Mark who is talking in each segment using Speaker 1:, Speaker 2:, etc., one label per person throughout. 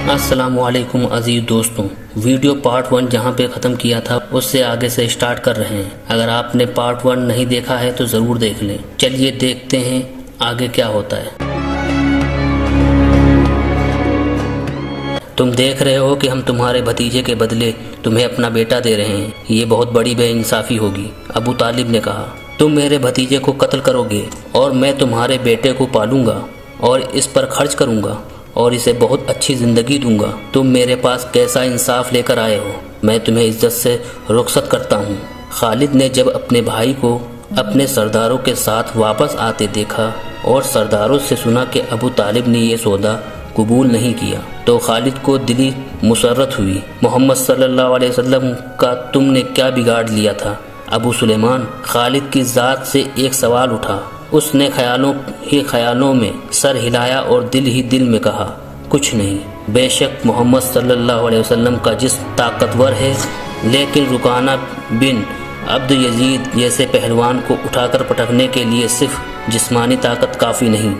Speaker 1: السلام علیکم عزیز دوستوں، ویڈیو پارٹ 1 جہاں پہ ختم کیا تھا اس سے آگے سے سٹارٹ کر رہے ہیں۔ اگر آپ نے پارٹ 1 نہیں دیکھا ہے تو ضرور دیکھ لیں۔ چلیے دیکھتے ہیں آگے کیا ہوتا ہے۔ تم دیکھ رہے ہو کہ ہم تمہارے بھتیجے کے بدلے تمہیں اپنا بیٹا دے رہے ہیں، یہ بہت بڑی بے انصافی ہوگی۔ ابو طالب نے کہا، تم میرے بھتیجے کو قتل کرو گے اور میں تمہارے بیٹے کو پالوں گا اور اس پر خرچ کروں گا اور اسے بہت اچھی زندگی دوں گا۔ تم میرے پاس کیسا انصاف لے کر آئے ہو، میں تمہیں عزت سے رخصت کرتا ہوں۔ خالد نے جب اپنے بھائی کو اپنے سرداروں کے ساتھ واپس آتے دیکھا اور سرداروں سے سنا کہ ابو طالب نے یہ سودا قبول نہیں کیا تو خالد کو دلی مسرت ہوئی۔ محمد صلی اللہ علیہ وسلم کا تم نے کیا بگاڑ لیا تھا ابو سلیمان؟ خالد کی ذات سے ایک سوال اٹھا۔ اس نے خیالوں میں سر ہلایا اور دل ہی دل میں کہا، کچھ نہیں۔ بے شک محمد صلی اللہ علیہ وسلم کا جسم طاقتور ہے، لیکن رکانہ بن عبد یزید جیسے پہلوان کو اٹھا کر پٹکنے کے لیے صرف جسمانی طاقت کافی نہیں۔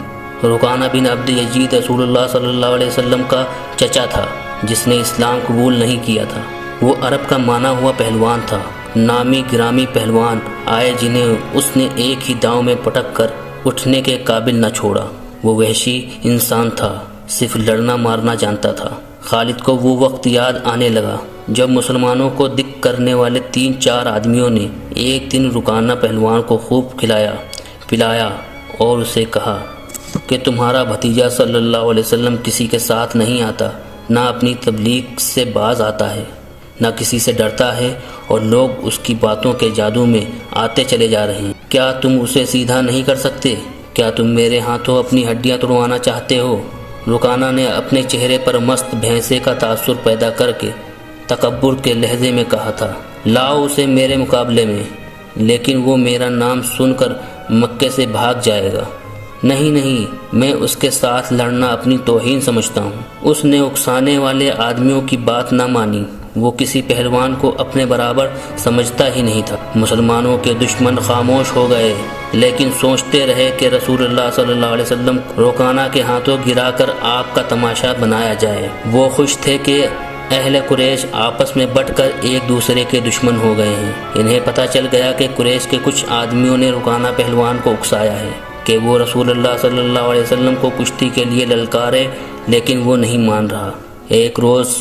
Speaker 1: رکانہ بن عبد یزید رسول اللہ صلی اللہ علیہ وسلم کا چچا تھا جس نے اسلام قبول نہیں کیا تھا۔ وہ عرب کا مانا ہوا پہلوان تھا، نامی گرامی پہلوان آئے جنہیں اس نے ایک ہی داؤں میں پٹک کر اٹھنے کے قابل نہ چھوڑا۔ وہ وحشی انسان تھا، صرف لڑنا مارنا جانتا تھا۔ خالد کو وہ وقت یاد آنے لگا جب مسلمانوں کو دکھ کرنے والے 3-4 آدمیوں نے ایک دن رکانہ پہلوان کو خوب کھلایا پلایا اور اسے کہا کہ تمہارا بھتیجا صلی اللہ علیہ وسلم کسی کے ساتھ نہیں آتا، نہ اپنی تبلیغ سے باز آتا ہے، نہ کسی سے ڈرتا ہے اور لوگ اس کی باتوں کے جادو میں آتے چلے جا رہے ہیں۔ کیا تم اسے سیدھا نہیں کر سکتے؟ کیا تم میرے ہاتھوں اپنی ہڈیاں توڑوانا چاہتے ہو؟ رکانہ نے اپنے چہرے پر مست بھینسے کا تاثر پیدا کر کے تکبر کے لہجے میں کہا تھا، لاؤ اسے میرے مقابلے میں، لیکن وہ میرا نام سن کر مکے سے بھاگ جائے گا۔ نہیں، میں اس کے ساتھ لڑنا اپنی توہین سمجھتا ہوں۔ اس نے اکسانے والے آدمیوں کی بات نہ مانی، وہ کسی پہلوان کو اپنے برابر سمجھتا ہی نہیں تھا۔ مسلمانوں کے دشمن خاموش ہو گئے، لیکن سوچتے رہے کہ رسول اللہ صلی اللہ علیہ وسلم رکانہ کے ہاتھوں گرا کر آپ کا تماشا بنایا جائے۔ وہ خوش تھے کہ اہل قریش آپس میں بٹ کر ایک دوسرے کے دشمن ہو گئے ہیں۔ انہیں پتہ چل گیا کہ قریش کے کچھ آدمیوں نے رکانہ پہلوان کو اکسایا ہے کہ وہ رسول اللہ صلی اللہ علیہ وسلم کو کشتی کے لیے للکارے، لیکن وہ نہیں مان رہا۔ ایک روز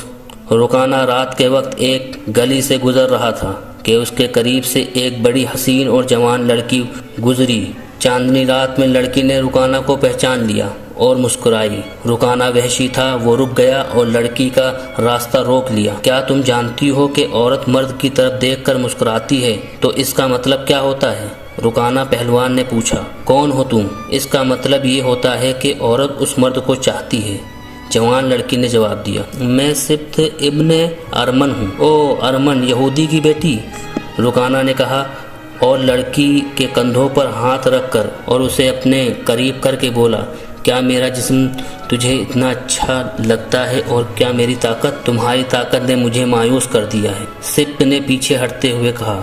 Speaker 1: رکانہ رات کے وقت ایک گلی سے گزر رہا تھا کہ اس کے قریب سے ایک بڑی حسین اور جوان لڑکی گزری۔ چاندنی رات میں لڑکی نے رکانہ کو پہچان لیا اور مسکرائی۔ رکانہ وحشی تھا، وہ رک گیا اور لڑکی کا راستہ روک لیا۔ کیا تم جانتی ہو کہ عورت مرد کی طرف دیکھ کر مسکراتی ہے تو اس کا مطلب کیا ہوتا ہے؟ رکانہ پہلوان نے پوچھا، کون ہو تم؟ اس کا مطلب یہ ہوتا ہے کہ عورت اس مرد کو چاہتی ہے۔ جوان لڑکی نے جواب دیا، میں سبط ابن ارمن ہوں۔ او ارمن، یہودی کی بیٹی؟ رکانہ نے کہا اور لڑکی کے کندھوں پر ہاتھ رکھ کر اور اسے اپنے قریب کر کے بولا، کیا میرا جسم تجھے اتنا اچھا لگتا ہے اور کیا میری طاقت؟ تمہاری طاقت نے مجھے مایوس کر دیا ہے۔ سبط نے پیچھے ہٹتے ہوئے کہا،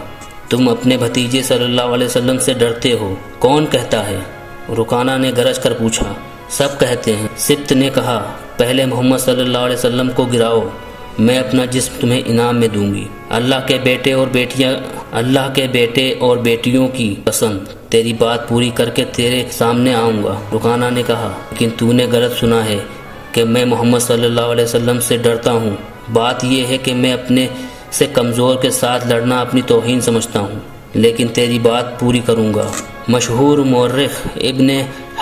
Speaker 1: تم اپنے بھتیجے صلی اللہ علیہ وسلم سے ڈرتے ہو؟ کون کہتا ہے؟ رکانہ نے گرج کر پوچھا۔ سب کہتے ہیں۔ سبط نے کہا، پہلے محمد صلی اللہ علیہ وسلم کو گراؤ، میں اپنا جسم تمہیں انعام میں دوں گی۔ اللہ کے بیٹے اور بیٹیوں کی قسم، تیری بات پوری کر کے تیرے سامنے آؤں گا۔ رکانہ نے کہا، لیکن تو نے غلط سنا ہے کہ میں محمد صلی اللہ علیہ وسلم سے ڈرتا ہوں۔ بات یہ ہے کہ میں اپنے سے کمزور کے ساتھ لڑنا اپنی توہین سمجھتا ہوں، لیکن تیری بات پوری کروں گا۔ مشہور مورخ ابن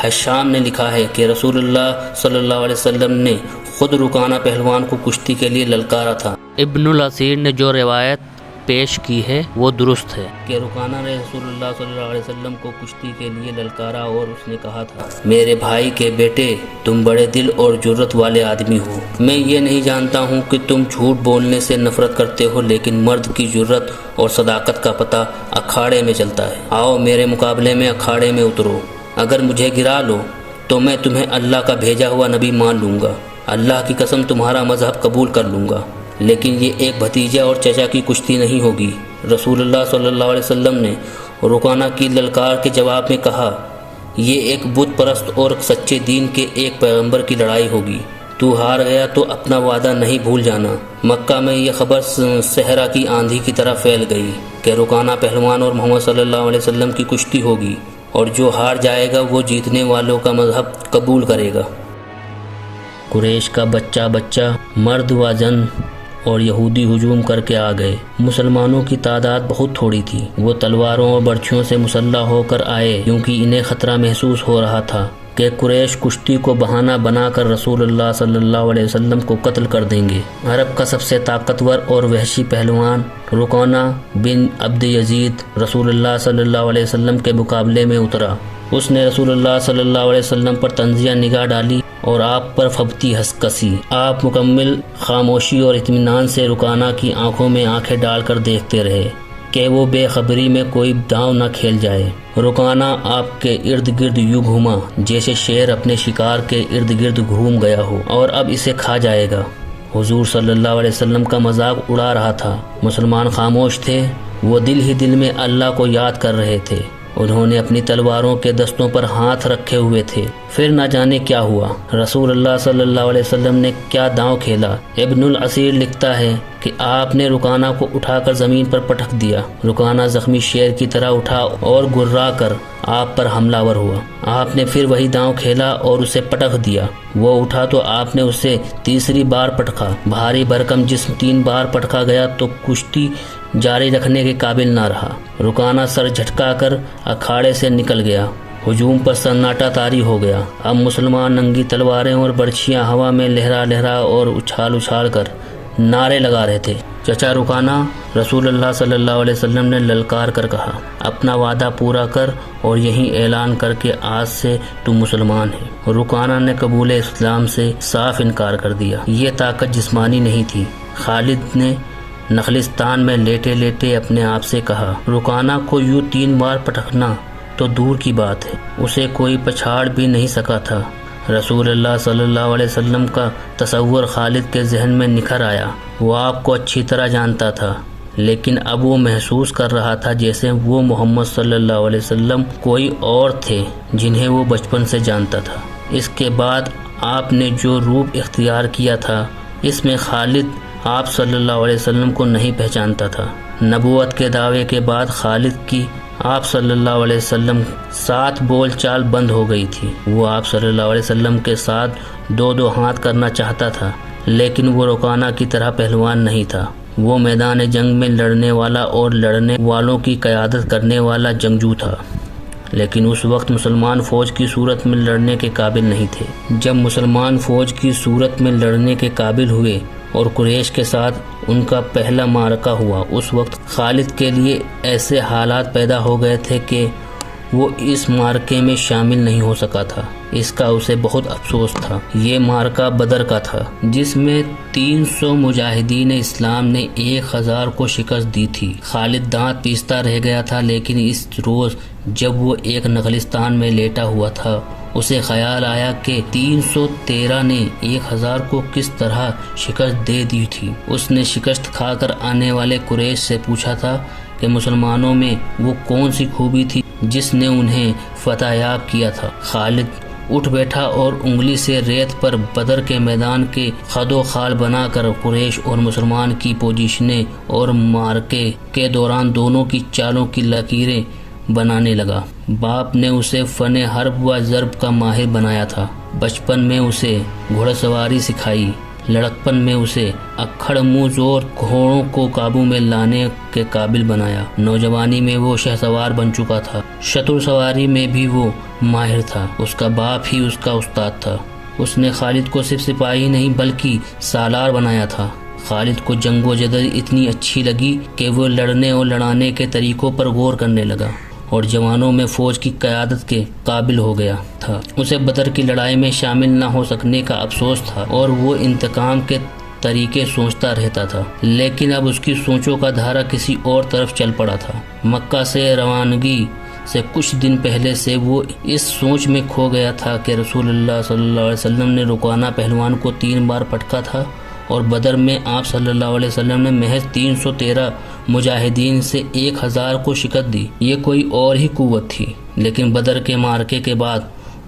Speaker 1: حشام نے لکھا ہے کہ رسول اللہ صلی اللہ علیہ وسلم نے خود رکانہ پہلوان کو کشتی کے لیے للکارا تھا۔ ابن الاسیر نے جو روایت پیش کی ہے وہ درست ہے کہ رکانہ نے رسول اللہ صلی اللہ علیہ وسلم کو کشتی کے لیے للکارا اور اس نے کہا تھا، میرے بھائی کے بیٹے، تم بڑے دل اور جرت والے آدمی ہو۔ میں یہ نہیں جانتا ہوں کہ تم جھوٹ بولنے سے نفرت کرتے ہو، لیکن مرد کی جرت اور صداقت کا پتہ اکھاڑے میں چلتا ہے۔ آؤ میرے مقابلے میں اکھاڑے میں اترو۔ اگر مجھے گرا لو تو میں تمہیں اللہ کا بھیجا ہوا نبی مان لوں گا، اللہ کی قسم تمہارا مذہب قبول کر لوں گا، لیکن یہ ایک بھتیجا اور چچا کی کشتی نہیں ہوگی۔ رسول اللہ صلی اللہ علیہ وسلم نے رکانہ کی للکار کے جواب میں کہا، یہ ایک بت پرست اور سچے دین کے ایک پیغمبر کی لڑائی ہوگی۔ تو ہار گیا تو اپنا وعدہ نہیں بھول جانا۔ مکہ میں یہ خبر صحرا کی آندھی کی طرح پھیل گئی کہ رکانہ پہلوان اور محمد صلی اللہ علیہ وسلم کی کشتی ہوگی، اور جو ہار جائے گا وہ جیتنے والوں کا مذہب قبول کرے گا۔ قریش کا بچہ بچہ، مرد و زن اور یہودی ہجوم کر کے آ گئے۔ مسلمانوں کی تعداد بہت تھوڑی تھی۔ وہ تلواروں اور برچھیوں سے مسلح ہو کر آئے، کیونکہ انہیں خطرہ محسوس ہو رہا تھا کہ قریش کشتی کو بہانہ بنا کر رسول اللہ صلی اللہ علیہ وسلم کو قتل کر دیں گے۔ عرب کا سب سے طاقتور اور وحشی پہلوان رکانہ بن عبد یزید رسول اللہ صلی اللہ علیہ وسلم کے مقابلے میں اترا۔ اس نے رسول اللہ صلی اللہ علیہ وسلم پر طنزیہ نگاہ ڈالی اور آپ پر پھبتی ہنس کسی۔ آپ مکمل خاموشی اور اطمینان سے رکانہ کی آنکھوں میں آنکھیں ڈال کر دیکھتے رہے کہ وہ بے خبری میں کوئی داؤ نہ کھیل جائے۔ رکانہ آپ کے ارد گرد یوں گھوما جیسے شیر اپنے شکار کے ارد گرد گھوم گیا ہو اور اب اسے کھا جائے گا۔ حضور صلی اللہ علیہ وسلم کا مذاق اڑا رہا تھا۔ مسلمان خاموش تھے، وہ دل ہی دل میں اللہ کو یاد کر رہے تھے۔ انہوں نے اپنی تلواروں کے دستوں پر ہاتھ رکھے ہوئے تھے۔ پھر نہ جانے کیا ہوا، رسول اللہ صلی اللہ علیہ وسلم نے کیا داؤ کھیلا۔ ابن الاسیر لکھتا ہے کہ آپ نے رکانہ کو اٹھا کر زمین پر پٹک دیا۔ رکانہ زخمی شیر کی طرح اٹھا اور گرا کر آپ پر حملہ ور ہوا۔ آپ نے پھر وہی داؤ کھیلا اور اسے پٹک دیا۔ وہ اٹھا تو آپ نے اسے تیسری بار پٹکا۔ بھاری بھرکم جسم 3 بار پٹکا گیا تو کشتی جاری رکھنے کے قابل نہ رہا۔ رکانہ سر جھٹکا کر اکھاڑے سے نکل گیا۔ ہجوم پر سناٹا طاری ہو گیا۔ اب مسلمان ننگی تلواریں اور برچھیاں ہوا میں لہرا لہرا اور اچھال اچھال کر نعرے لگا رہے تھے۔ چچا رکانہ، رسول اللہ صلی اللہ علیہ وسلم نے للکار کر کہا، اپنا وعدہ پورا کر اور یہی اعلان کر کہ آج سے تم مسلمان ہے۔ رکانہ نے قبول اسلام سے صاف انکار کر دیا۔ یہ طاقت جسمانی نہیں تھی۔ خالد نے نخلستان میں لیٹے لیٹے اپنے آپ سے کہا، رکانہ کو یوں 3 بار پٹکنا تو دور کی بات ہے، اسے کوئی پچھاڑ بھی نہیں سکا تھا۔ رسول اللہ صلی اللہ علیہ وسلم کا تصور خالد کے ذہن میں نکھر آیا۔ وہ آپ کو اچھی طرح جانتا تھا، لیکن اب وہ محسوس کر رہا تھا جیسے وہ محمد صلی اللہ علیہ وسلم کوئی اور تھے جنہیں وہ بچپن سے جانتا تھا۔ اس کے بعد آپ نے جو روپ اختیار کیا تھا، اس میں خالد آپ صلی اللہ علیہ وسلم کو نہیں پہچانتا تھا۔ نبوت کے دعوے کے بعد خالد کی آپ صلی اللہ علیہ وسلم ساتھ بول چال بند ہو گئی تھی۔ وہ آپ صلی اللہ علیہ وسلم کے ساتھ 2 ہاتھ کرنا چاہتا تھا، لیکن وہ رکانہ کی طرح پہلوان نہیں تھا۔ وہ میدان جنگ میں لڑنے والا اور لڑنے والوں کی قیادت کرنے والا جنگجو تھا، لیکن اس وقت مسلمان فوج کی صورت میں لڑنے کے قابل نہیں تھے۔ جب مسلمان فوج کی صورت میں لڑنے کے قابل ہوئے اور قریش کے ساتھ ان کا پہلا معرکہ ہوا، اس وقت خالد کے لیے ایسے حالات پیدا ہو گئے تھے کہ وہ اس معرکے میں شامل نہیں ہو سکا تھا۔ اس کا اسے بہت افسوس تھا۔ یہ معرکہ بدر کا تھا، جس میں 300 مجاہدین اسلام نے 1000 کو شکست دی تھی۔ خالد دانت پیستا رہ گیا تھا، لیکن اس روز جب وہ ایک نخلستان میں لیٹا ہوا تھا، اسے خیال آیا کہ 313 نے 1000 کو کس طرح شکست دے دی تھی۔ اس نے شکست کھا کر آنے والے قریش سے پوچھا تھا کہ مسلمانوں میں وہ کون سی خوبی تھی جس نے انہیں فتح یاب کیا تھا۔ خالد اٹھ بیٹھا اور انگلی سے ریت پر بدر کے میدان کے خد و خال بنا کر قریش اور مسلمان کی پوزیشنیں اور معرکے کے دوران دونوں کی چالوں کی لکیریں بنانے لگا۔ باپ نے اسے فن حرب و ضرب کا ماہر بنایا تھا۔ بچپن میں اسے گھوڑا سواری سکھائی، لڑکپن میں اسے اکھڑ منہ زور گھوڑوں کو قابو میں لانے کے قابل بنایا۔ نوجوانی میں وہ شہ سوار بن چکا تھا۔ شتر سواری میں بھی وہ ماہر تھا۔ اس کا باپ ہی اس کا استاد تھا۔ اس نے خالد کو صرف سپاہی نہیں بلکہ سالار بنایا تھا۔ خالد کو جنگ و جدل اتنی اچھی لگی کہ وہ لڑنے اور لڑانے کے طریقوں پر غور کرنے لگا اور جوانوں میں فوج کی قیادت کے قابل ہو گیا تھا۔ اسے بدر کی لڑائی میں شامل نہ ہو سکنے کا افسوس تھا اور وہ انتقام کے طریقے سوچتا رہتا تھا، لیکن اب اس کی سوچوں کا دھارا کسی اور طرف چل پڑا تھا۔ مکہ سے روانگی سے کچھ دن پہلے سے وہ اس سوچ میں کھو گیا تھا کہ رسول اللہ صلی اللہ علیہ وسلم نے رکانہ پہلوان کو 3 بار پٹکا تھا اور بدر میں آپ صلی اللہ علیہ وسلم نے محض 313 مجاہدین سے 1000 کو شکست دی۔ یہ کوئی اور ہی قوت تھی، لیکن بدر کے معرکے کے بعد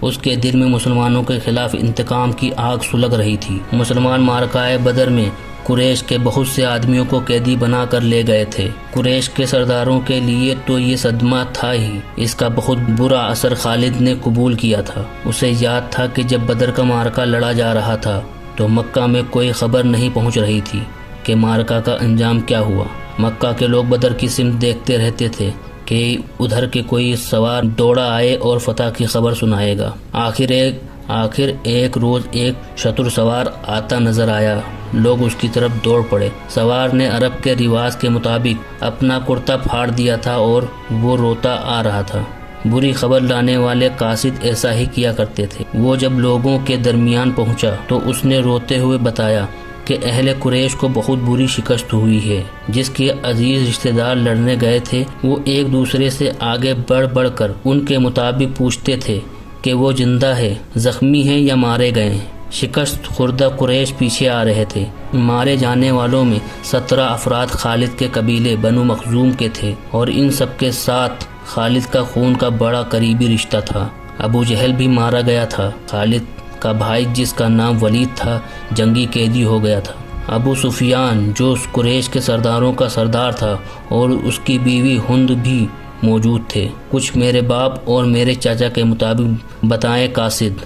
Speaker 1: اس کے دل میں مسلمانوں کے خلاف انتقام کی آگ سلگ رہی تھی۔ مسلمان معرکہ بدر میں قریش کے بہت سے آدمیوں کو قیدی بنا کر لے گئے تھے۔ قریش کے سرداروں کے لیے تو یہ صدمہ تھا ہی، اس کا بہت برا اثر خالد نے قبول کیا تھا۔ اسے یاد تھا کہ جب بدر کا معرکہ لڑا جا رہا تھا تو مکہ میں کوئی خبر نہیں پہنچ رہی تھی کہ معرکہ کا انجام کیا ہوا۔ مکہ کے لوگ بدر کی سمت دیکھتے رہتے تھے کہ ادھر کے کوئی سوار دوڑا آئے اور فتح کی خبر سنائے گا۔ آخر ایک روز ایک شتر سوار آتا نظر آیا۔ لوگ اس کی طرف دوڑ پڑے۔ سوار نے عرب کے رواج کے مطابق اپنا کرتا پھاڑ دیا تھا اور وہ روتا آ رہا تھا۔ بری خبر لانے والے قاصد ایسا ہی کیا کرتے تھے۔ وہ جب لوگوں کے درمیان پہنچا تو اس نے روتے ہوئے بتایا کہ اہل قریش کو بہت بری شکست ہوئی ہے۔ جس کے عزیز رشتہ دار لڑنے گئے تھے وہ ایک دوسرے سے آگے بڑھ کر ان کے مطابق پوچھتے تھے کہ وہ زندہ ہے، زخمی ہیں یا مارے گئے ہیں۔ شکست خوردہ قریش پیچھے آ رہے تھے۔ مارے جانے والوں میں 17 افراد خالد کے قبیلے بنو مخزوم کے تھے اور ان سب کے ساتھ خالد کا خون کا بڑا قریبی رشتہ تھا۔ ابو جہل بھی مارا گیا تھا۔ خالد کا بھائی جس کا نام ولید تھا جنگی قیدی ہو گیا تھا۔ ابو سفیان جو قریش کے سرداروں کا سردار تھا اور اس کی بیوی ہند بھی موجود تھے۔ کچھ میرے باپ اور میرے چاچا کے مطابق بتائیں قاصد،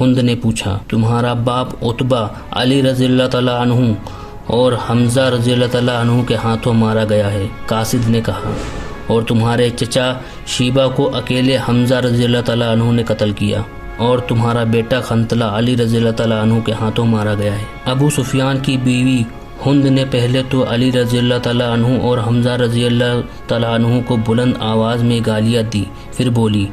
Speaker 1: ہند نے پوچھا۔ تمہارا باپ عتبہ علی رضی اللہ تعالیٰ عنہ اور حمزہ رضی اللہ تعالیٰ عنہ کے ہاتھوں مارا گیا ہے، قاصد نے کہا، اور تمہارے چچا شیبہ کو اکیلے حمزہ رضی اللہ تعالیٰ عنہ نے قتل کیا، اور تمہارا بیٹا خنطلہ علی رضی اللہ تعالیٰ عنہ کے ہاتھوں مارا گیا ہے۔ ابو سفیان کی بیوی ہند نے پہلے تو علی رضی اللہ تعالیٰ عنہ اور حمزہ رضی اللہ تعالیٰ عنہ کو بلند آواز میں گالیاں دی، پھر بولی،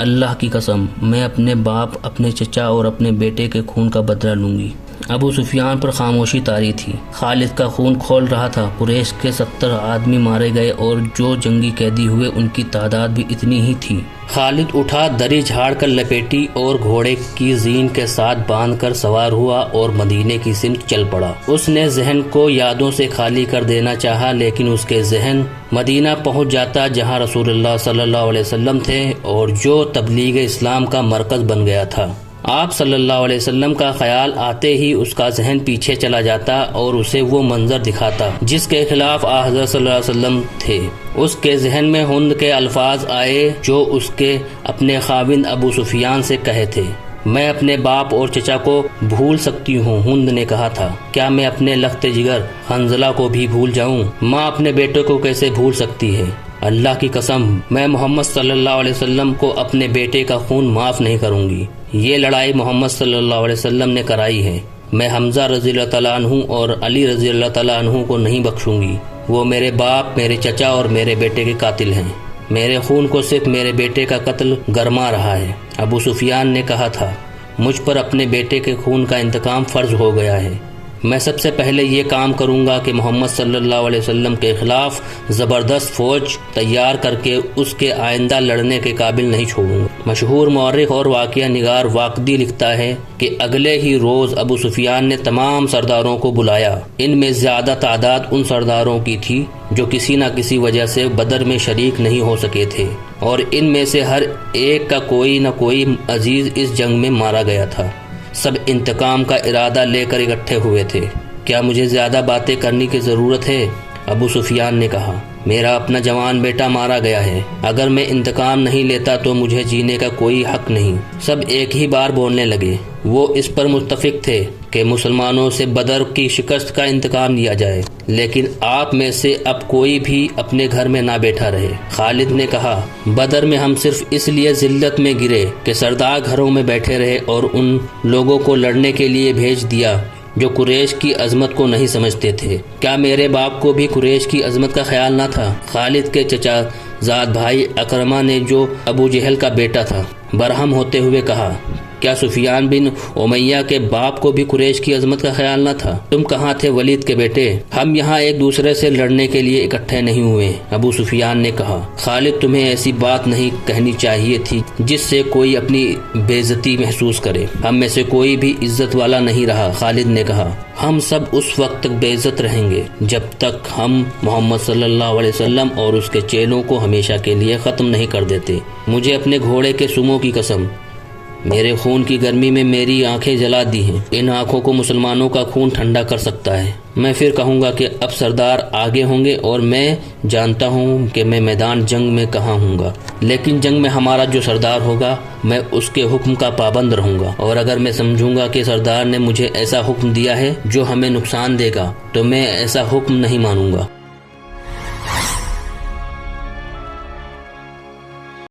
Speaker 1: اللہ کی قسم، میں اپنے باپ، اپنے چچا اور اپنے بیٹے کے خون کا بدلہ لوں گی۔ ابو سفیان پر خاموشی طاری تھی۔ خالد کا خون کھول رہا تھا۔ قریش کے 70 آدمی مارے گئے اور جو جنگی قیدی ہوئے ان کی تعداد بھی اتنی ہی تھی۔ خالد اٹھا، دری جھاڑ کر لپیٹی اور گھوڑے کی زین کے ساتھ باندھ کر سوار ہوا اور مدینے کی سمت چل پڑا۔ اس نے ذہن کو یادوں سے خالی کر دینا چاہا، لیکن اس کے ذہن مدینہ پہنچ جاتا جہاں رسول اللہ صلی اللہ علیہ وسلم تھے اور جو تبلیغ اسلام کا مرکز بن گیا تھا۔ آپ صلی اللہ علیہ وسلم کا خیال آتے ہی اس کا ذہن پیچھے چلا جاتا اور اسے وہ منظر دکھاتا جس کے خلاف حضرت صلی اللہ علیہ وسلم تھے۔ اس کے ذہن میں ہند کے الفاظ آئے جو اس کے اپنے خاوند ابو سفیان سے کہے تھے۔ میں اپنے باپ اور چچا کو بھول سکتی ہوں، ہند نے کہا تھا۔ کیا میں اپنے لخت جگر حنظلہ کو بھی بھول جاؤں؟ ماں اپنے بیٹے کو کیسے بھول سکتی ہے؟ اللہ کی قسم، میں محمد صلی اللہ علیہ وسلم کو اپنے بیٹے کا خون معاف نہیں کروں گی۔ یہ لڑائی محمد صلی اللہ علیہ وسلم نے کرائی ہے۔ میں حمزہ رضی اللہ تعالیٰ عنہ اور علی رضی اللہ تعالیٰ عنہ کو نہیں بخشوں گی۔ وہ میرے باپ، میرے چچا اور میرے بیٹے کے قاتل ہیں۔ میرے خون کو صرف میرے بیٹے کا قتل گرما رہا ہے۔ ابو سفیان نے کہا تھا، مجھ پر اپنے بیٹے کے خون کا انتقام فرض ہو گیا ہے۔ میں سب سے پہلے یہ کام کروں گا کہ محمد صلی اللہ علیہ وسلم کے خلاف زبردست فوج تیار کر کے اس کے آئندہ لڑنے کے قابل نہیں چھوڑوں گا۔ مشہور مورخ اور واقعہ نگار واقدی لکھتا ہے کہ اگلے ہی روز ابو سفیان نے تمام سرداروں کو بلایا۔ ان میں زیادہ تعداد ان سرداروں کی تھی جو کسی نہ کسی وجہ سے بدر میں شریک نہیں ہو سکے تھے، اور ان میں سے ہر ایک کا کوئی نہ کوئی عزیز اس جنگ میں مارا گیا تھا۔ سب انتقام کا ارادہ لے کر اکٹھے ہوئے تھے۔ کیا مجھے زیادہ باتیں کرنے کی ضرورت ہے؟ ابو سفیان نے کہا، میرا اپنا جوان بیٹا مارا گیا ہے، اگر میں انتقام نہیں لیتا تو مجھے جینے کا کوئی حق نہیں۔ سب ایک ہی بار بولنے لگے۔ وہ اس پر متفق تھے کہ مسلمانوں سے بدر کی شکست کا انتقام لیا جائے، لیکن آپ میں سے اب کوئی بھی اپنے گھر میں نہ بیٹھا رہے۔ خالد نے کہا، بدر میں ہم صرف اس لیے ذلت میں گرے کہ سردار گھروں میں بیٹھے رہے اور ان لوگوں کو لڑنے کے لیے بھیج دیا جو قریش کی عظمت کو نہیں سمجھتے تھے۔ کیا میرے باپ کو بھی قریش کی عظمت کا خیال نہ تھا؟ خالد کے چچا زاد بھائی اکرمہ نے، جو ابو جہل کا بیٹا تھا، برہم ہوتے ہوئے کہا، کیا سفیان بن امیہ کے باپ کو بھی قریش کی عظمت کا خیال نہ تھا؟ تم کہاں تھے ولید کے بیٹے؟ ہم یہاں ایک دوسرے سے لڑنے کے لیے اکٹھے نہیں ہوئے، ابو سفیان نے کہا۔ خالد، تمہیں ایسی بات نہیں کہنی چاہیے تھی جس سے کوئی اپنی بے عزتی محسوس کرے۔ ہم میں سے کوئی بھی عزت والا نہیں رہا، خالد نے کہا۔ ہم سب اس وقت تک بے عزت رہیں گے جب تک ہم محمد صلی اللہ علیہ وسلم اور اس کے چیلوں کو ہمیشہ کے لیے ختم نہیں کر دیتے۔ مجھے اپنے گھوڑے کے سموں کی قسم، میرے خون کی گرمی میں میری آنکھیں جلا دی ہیں، ان آنکھوں کو مسلمانوں کا خون ٹھنڈا کر سکتا ہے۔ میں پھر کہوں گا کہ اب سردار آگے ہوں گے اور میں جانتا ہوں کہ میں میدان جنگ میں کہاں ہوں گا، لیکن جنگ میں ہمارا جو سردار ہوگا میں اس کے حکم کا پابند رہوں گا، اور اگر میں سمجھوں گا کہ سردار نے مجھے ایسا حکم دیا ہے جو ہمیں نقصان دے گا تو میں ایسا حکم نہیں مانوں گا۔